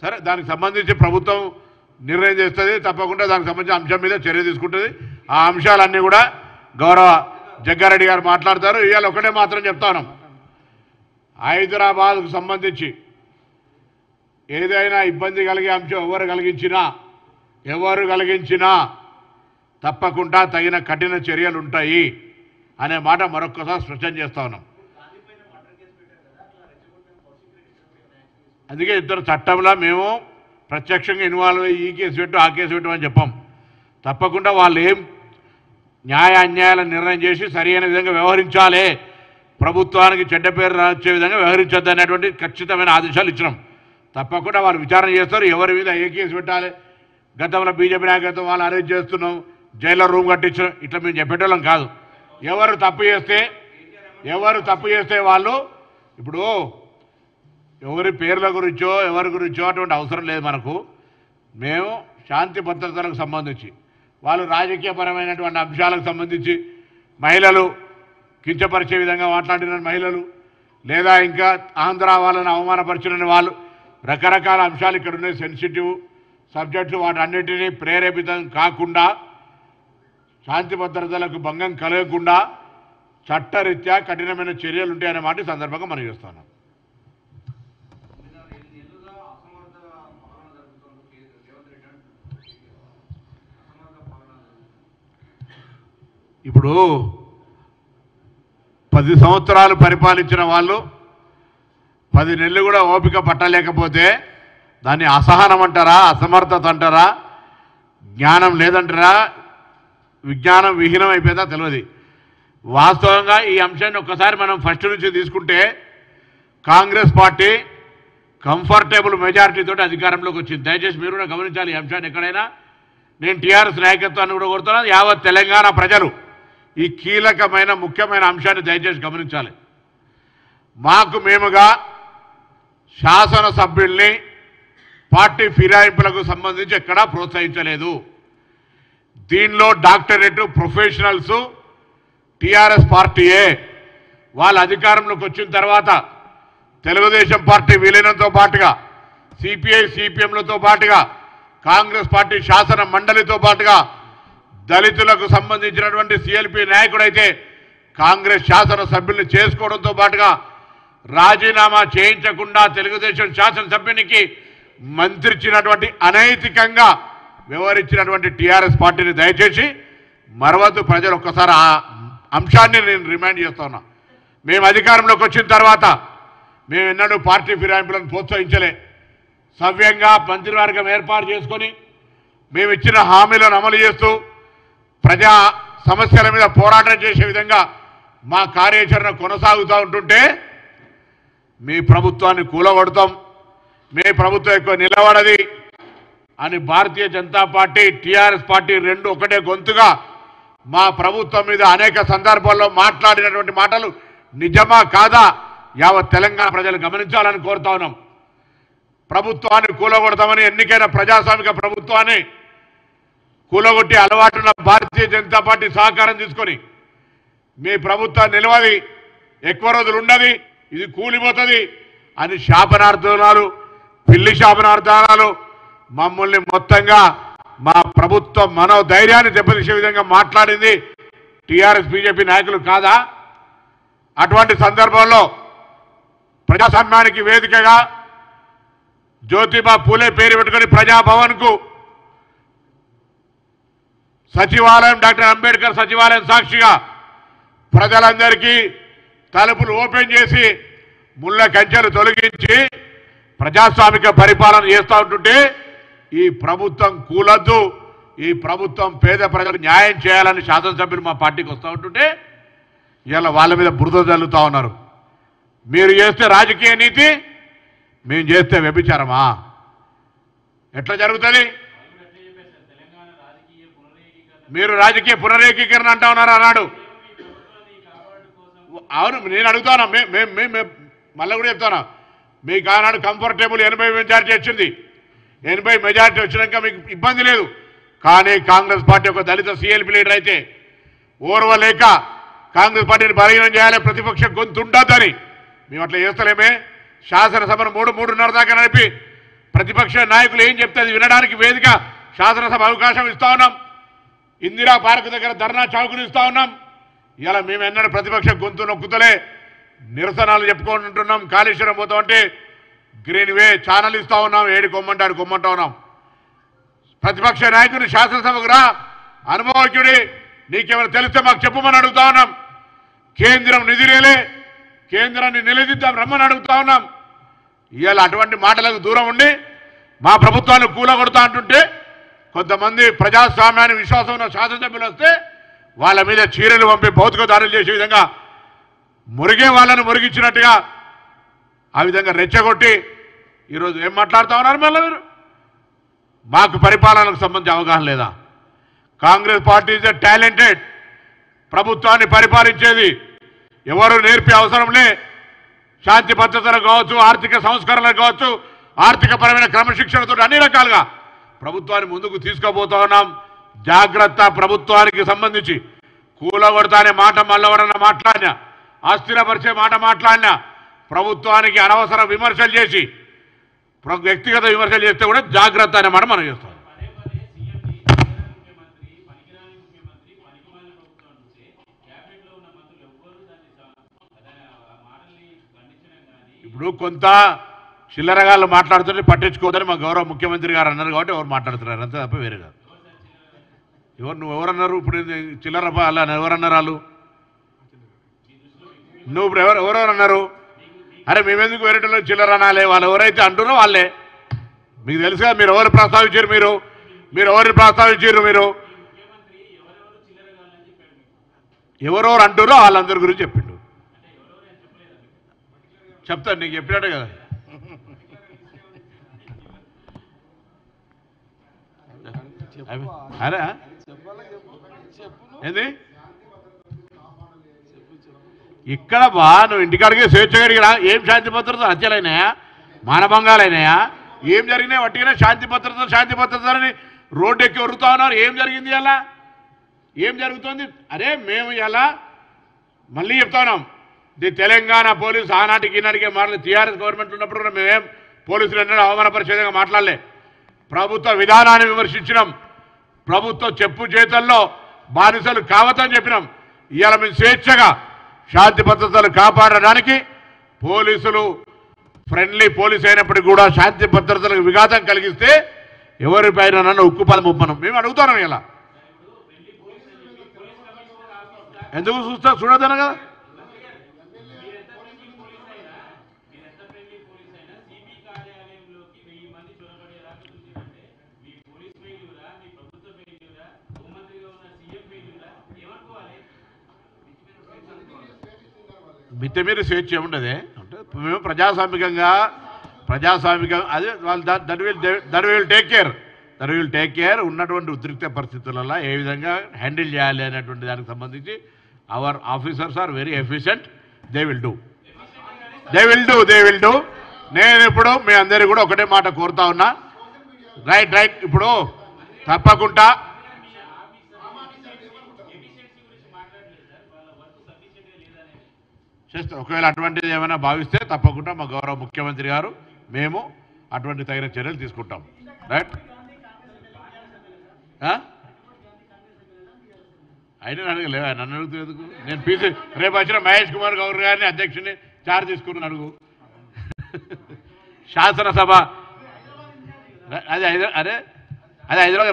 సరే, దానికి సంబంధించి ప్రభుత్వం నిర్ణయం చేస్తుంది. తప్పకుండా దానికి సంబంధించిన అంశం మీద చర్య తీసుకుంటుంది. ఆ అంశాలన్నీ కూడా గౌరవ జగ్గారెడ్డి గారు మాట్లాడతారు. ఇవాళ ఒకటే మాత్రం చెప్తాను, హైదరాబాద్కు సంబంధించి ఏదైనా ఇబ్బంది కలిగే అంశం ఎవరు కలిగించినా తప్పకుండా తగిన కఠిన చర్యలు ఉంటాయి అనే మాట మరొక్కసారి స్పష్టం చేస్తా ఉన్నాం. అందుకే ఇద్దరు చట్టంలో మేము ప్రత్యక్షంగా ఇన్వాల్వ్ అయ్యి ఈ కేసు పెట్టు ఆ కేసు పెట్టు అని చెప్పాం. తప్పకుండా వాళ్ళు ఏం న్యాయ అన్యాయాలను నిర్ణయం చేసి సరైన విధంగా వ్యవహరించాలి, ప్రభుత్వానికి చెడ్డ పేరు రాచే విధంగా వ్యవహరించొద్దు అనేటువంటి ఖచ్చితమైన ఆదేశాలు ఇచ్చినాం. తప్పకుండా వాళ్ళు విచారణ చేస్తారు. ఎవరి మీద ఏ కేసు పెట్టాలి, గతంలో బీజేపీ నాయకత్వం వాళ్ళు అరెస్ట్ చేస్తున్నాం, జైల్లో రూమ్ కట్టించడం, ఇట్లా మేము చెప్పేటోళ్ళం కాదు. ఎవరు తప్పు చేస్తే వాళ్ళు ఇప్పుడు ఎవరి పేర్ల గురించో ఎవరి గురించో అటువంటి అవసరం లేదు మనకు. మేము శాంతి భద్రతలకు సంబంధించి వాళ్ళు రాజకీయపరమైనటువంటి అంశాలకు సంబంధించి మహిళలు కించపరిచే విధంగా మాట్లాడిన మహిళలు లేదా ఇంకా ఆంధ్ర వాళ్ళని అవమానపరిచిన వాళ్ళు రకరకాల అంశాలు ఇక్కడ ఉన్నాయి, సెన్సిటివ్ సబ్జెక్టులు. వాటన్నిటినీ ప్రేరేపితం కాకుండా శాంతి భద్రతలకు భంగం కలగకుండా చట్టరీత్యా కఠినమైన చర్యలు ఉంటాయనే మాట సందర్భంగా మనం చేస్తున్నాం. ఇప్పుడు 10 సంవత్సరాలు పరిపాలించిన వాళ్ళు 10 నెలలు కూడా ఓపిక పట్టలేకపోతే దాన్ని అసహనం అంటారా, అసమర్థత అంటారా, జ్ఞానం లేదంటారా, విజ్ఞానం విహీనం అయిపోయిందా తెలియదు. వాస్తవంగా ఈ అంశాన్ని ఒక్కసారి మనం ఫస్ట్ నుంచి తీసుకుంటే కాంగ్రెస్ పార్టీ కంఫర్టబుల్ మెజారిటీతో అధికారంలోకి వచ్చింది. దయచేసి మీరు కూడా గమనించాలి ఈ అంశాన్ని. ఎక్కడైనా నేను టీఆర్ఎస్ నాయకత్వాన్ని కూడా కోరుతున్నాను, యావత్ తెలంగాణ ప్రజలు ఈ కీలకమైన ముఖ్యమైన అంశాన్ని దయచేసి గమనించాలి. మేముగా శాసనసభ్యుల్ని పార్టీ ఫిరాయింపులకు సంబంధించి ఎక్కడా ప్రోత్సహించలేదు. దీనిలో డాక్టరేట్ ప్రొఫెషనల్స్ టీఆర్ఎస్ పార్టీయే. వాళ్ళ అధికారంలోకి వచ్చిన తర్వాత తెలుగుదేశం పార్టీ విలీనంతో పాటుగా సిపిఐ సిపిఎంలతో పాటుగా కాంగ్రెస్ పార్టీ శాసన మండలితో పాటుగా దళితులకు సంబంధించినటువంటి సిఎల్పి నాయకుడైతే కాంగ్రెస్ శాసనసభ్యుల్ని చేసుకోవడంతో పాటుగా రాజీనామా చేయించకుండా తెలుగుదేశం శాసనసభ్యునికి మంత్రిచ్చినటువంటి అనైతికంగా వ్యవహరించినటువంటి టీఆర్ఎస్ పార్టీని దయచేసి మరవద్దు ప్రజలు. ఒక్కసారి ఆ అంశాన్ని నేను రిమైండ్ చేస్తా ఉన్నా. మేము అధికారంలోకి వచ్చిన తర్వాత మేము ఎన్నడూ పార్టీ ఫిరాయింపులను ప్రోత్సహించలే. సవ్యంగా మంత్రివర్గం ఏర్పాటు చేసుకొని మేము ఇచ్చిన హామీలను అమలు చేస్తూ ప్రజా సమస్యల మీద పోరాటం చేసే విధంగా మా కార్యాచరణ కొనసాగుతూ ఉంటుంటే మీ ప్రభుత్వాన్ని కూలగొడతాం, మీ ప్రభుత్వం ఎక్కువ నిలబడది అని Bharatiya Janata party TRS party రెండు ఒకటే గొంతుగా మా ప్రభుత్వం మీద అనేక సందర్భాల్లో మాట్లాడినటువంటి మాటలు నిజమా కాదా యావత్ తెలంగాణ ప్రజలు గమనించాలని కోరుతా ఉన్నాం. ప్రభుత్వాన్ని కూలగొడతామని ఎన్నికైన ప్రజాస్వామిక ప్రభుత్వాన్ని కూలగొట్టి అలవాటున్న భారతీయ జనతా పార్టీ సహకారం తీసుకొని మీ ప్రభుత్వం నిలవది, ఎక్కువ రోజులు ఉండదు, ఇది కూలిపోతుంది అని శాపనార్థాలు, పిల్లి శాపనార్థాలు మమ్మల్ని మొత్తంగా మా ప్రభుత్వం మనోధైర్యాన్ని దెబ్బతీసే విధంగా మాట్లాడింది టీఆర్ఎస్ బీజేపీ నాయకులు కాదా? అటువంటి సందర్భంలో ప్రజాస్వామ్యానికి వేదికగా జ్యోతిబా పూలే పేరు పెట్టుకొని ప్రజాభవన్కు సచివాలయం, డాక్టర్ అంబేద్కర్ సచివాలయం సాక్షిగా ప్రజలందరికీ తలుపులు ఓపెన్ చేసి ముళ్ళ కంచెలు తొలగించి ప్రజాస్వామిక పరిపాలన చేస్తూ ఉంటుంటే ఈ ప్రభుత్వం కూలద్దు, ఈ ప్రభుత్వం పేద ప్రజలకు న్యాయం చేయాలని శాసనసభ్యులు మా పార్టీకి వస్తూ ఉంటుంటే ఇలా వాళ్ళ మీద బురద జల్లుతూ ఉన్నారు. మీరు చేస్తే రాజకీయ నీతి, మేము చేస్తే వ్యభిచారమా? ఎట్లా జరుగుతుంది? మీరు రాజకీయ పునరేకీకరణ అంటా ఉన్నారు అన్నాడు. అవును, నేను అడుగుతాను, మళ్ళీ కూడా చెప్తాను, మీకు ఆనాడు కంఫర్టబుల్ 80 మెజారిటీ వచ్చింది. 80 మెజారిటీ వచ్చినాక మీకు ఇబ్బంది లేదు. కానీ కాంగ్రెస్ పార్టీ ఒక దళిత సిఎల్పి లీడర్ అయితే ఓర్వలేక కాంగ్రెస్ పార్టీని బలహీనం చేయాలి, ప్రతిపక్ష గొంతు ఉండొద్దని మేము అట్లా చేస్తలేమే. శాసనసభను 3-3:30 దాకా నడిపి ప్రతిపక్ష నాయకులు ఏం చెప్తే అది వినడానికి వేదిక శాసనసభ అవకాశం ఇస్తా ఉన్నాం. ఇందిరా పార్క్ దగ్గర ధర్నా చౌకులు ఇస్తా ఉన్నాం. ఇలా మేము ఎన్నడూ ప్రతిపక్ష గొంతు నొక్కుతలే నిరసనలు చెప్పుకుంటుంటున్నాం. కాళేశ్వరం పోతామంటే గ్రీన్ వే ఛానల్ ఇస్తా ఉన్నాం. ఏడు కొమ్మంటాడు కొమ్మంటా ఉన్నాం. ప్రతిపక్ష నాయకుని శాసనసభకు రా, అనుభవజ్ఞుడి, నీకేమైనా తెలిస్తే మాకు చెప్పమని అడుగుతా ఉన్నాం. కేంద్రం నిధిరేలే, కేంద్రాన్ని నిలదీద్దాం రమ్మని అడుగుతా ఉన్నాం. ఇవాళ అటువంటి మాటలకు దూరం ఉండి మా ప్రభుత్వాన్ని కూలగొడతా అంటుంటే కొంతమంది ప్రజాస్వామ్యాన్ని విశ్వాసం ఉన్న శాసనసభ్యులు వస్తే వాళ్ళ మీద చీరలు పంపి భౌతిక దాడులు చేసే విధంగా మురిగే వాళ్ళను మురిగించినట్టుగా ఆ విధంగా రెచ్చగొట్టి ఈరోజు ఏం మాట్లాడుతూ ఉన్నారు మళ్ళీ మీరు? మాకు పరిపాలనకు సంబంధించి అవగాహన లేదా? Congress party is talented. ప్రభుత్వాన్ని పరిపాలించేది ఎవరు నేర్పే అవసరంలే. శాంతి భద్రతలకు కావచ్చు, ఆర్థిక సంస్కరణలకు కావచ్చు, ఆర్థిక పరమైన క్రమశిక్షణతో అన్ని రకాలుగా ప్రభుత్వాన్ని ముందుకు తీసుకుపోతా ఉన్నాం. జాగ్రత్త. ప్రభుత్వానికి సంబంధించి కూలగొడతానే మాట మళ్ళవరన్న మాట్లాడినా, అస్థిరపరిచే మాట మాట్లాడినా, ప్రభుత్వానికి అనవసర విమర్శలు చేసి వ్యక్తిగత విమర్శలు చేస్తే కూడా జాగ్రత్త అనే మాట మనం చేస్తాం. ఇప్పుడు కొంత చిల్లరగాళ్ళు మాట్లాడుతుంటే పట్టించుకోవద్దని మా గౌరవ ముఖ్యమంత్రి గారు అన్నారు కాబట్టి ఎవరు మాట్లాడుతున్నారు అంతే తప్ప వేరే కాదు. నువ్వు ఎవరన్నారు? ఇప్పుడు చిల్లర అలా ఎవరన్నారు? వాళ్ళు నువ్వు ఇప్పుడు ఎవరెవరు అన్నారు? అరే మేమెందుకు వేరేటలో చిల్లర అనాలే? వాళ్ళు ఎవరైతే అంటున్నారో వాళ్ళే. మీకు తెలుసుగా మీరు ఎవరు ప్రస్తావించారు? మీరు ఎవరిని ప్రస్తావించారు? మీరు ఎవరెవరు అంటున్నారో వాళ్ళందరి గురించి చెప్పిండు. చెప్తాను, నీకు చెప్పినట్టే కదా. అరే ఏంది ఇక్కడ బా నువ్వు ఇంటికాడికి స్వేచ్ఛగా రా. ఏం శాంతి భద్రత హత్యలైనాయా? మానభంగాలైనాయా? ఏం జరిగినాయి? వట్టిగానే శాంతి భద్రత అని రోడ్డు ఎక్కి వరుతా ఉన్నారు. ఏం జరిగింది ఇలా? ఏం జరుగుతుంది? అరే మేము ఇలా మళ్ళీ చెప్తా ఉన్నాం. ఇది తెలంగాణ పోలీసు ఆనాటికి ఈనాటికే మారలే. టీఆర్ఎస్ గవర్నమెంట్ ఉన్నప్పుడు కూడా మేమేం పోలీసులు ఎన్నడూ అవమానపరిచేదిగా మాట్లాడలే. ప్రభుత్వ విధానాన్ని విమర్శించినాం. ప్రభుత్వ చెప్పు చేతల్లో బానిసలు కావద్దని చెప్పినాం. ఇవాళ మేము స్వేచ్ఛగా శాంతి భద్రతలు కాపాడడానికి పోలీసులు ఫ్రెండ్లీ పోలీస్ అయినప్పటికీ కూడా శాంతి భద్రతలకు విఘాతం కలిగిస్తే ఎవరిపైన నన్ను ఉక్కుపాలు ముప్పనం మేము అడుగుతున్నాం. ఇలా ఎందుకు చూడదన కదా? మిత్తి మీరు స్వేచ్ఛ ఉండదే అంటే మేము ప్రజాస్వామికంగా అదే వాళ్ళు దట్ విల్ టేక్ కేర్ ఉన్నటువంటి ఉద్రిక్త పరిస్థితులలో ఏ విధంగా హ్యాండిల్ చేయాలి అనేటువంటి దానికి సంబంధించి our officers are very efficient. They will do. నేను ఇప్పుడు మీ అందరికీ కూడా ఒకటే మాట కోరుతా ఉన్నా. రైట్ ఇప్పుడు తప్పకుండా చేస్తే ఒకవేళ అటువంటిది ఏమైనా భావిస్తే తప్పకుండా మా గౌరవ ముఖ్యమంత్రి గారు మేము అటువంటి తగిన చర్యలు తీసుకుంటాం. రైట్ అయినా అడగలేవా? నన్ను అడుగుతున్నందుకు నేను పీసీ రేపు వచ్చిన మహేష్ కుమార్ గౌర్ గారిని అధ్యక్షుని చార్జ్ తీసుకుని అడుగు. శాసనసభ అది హైదరాబాద్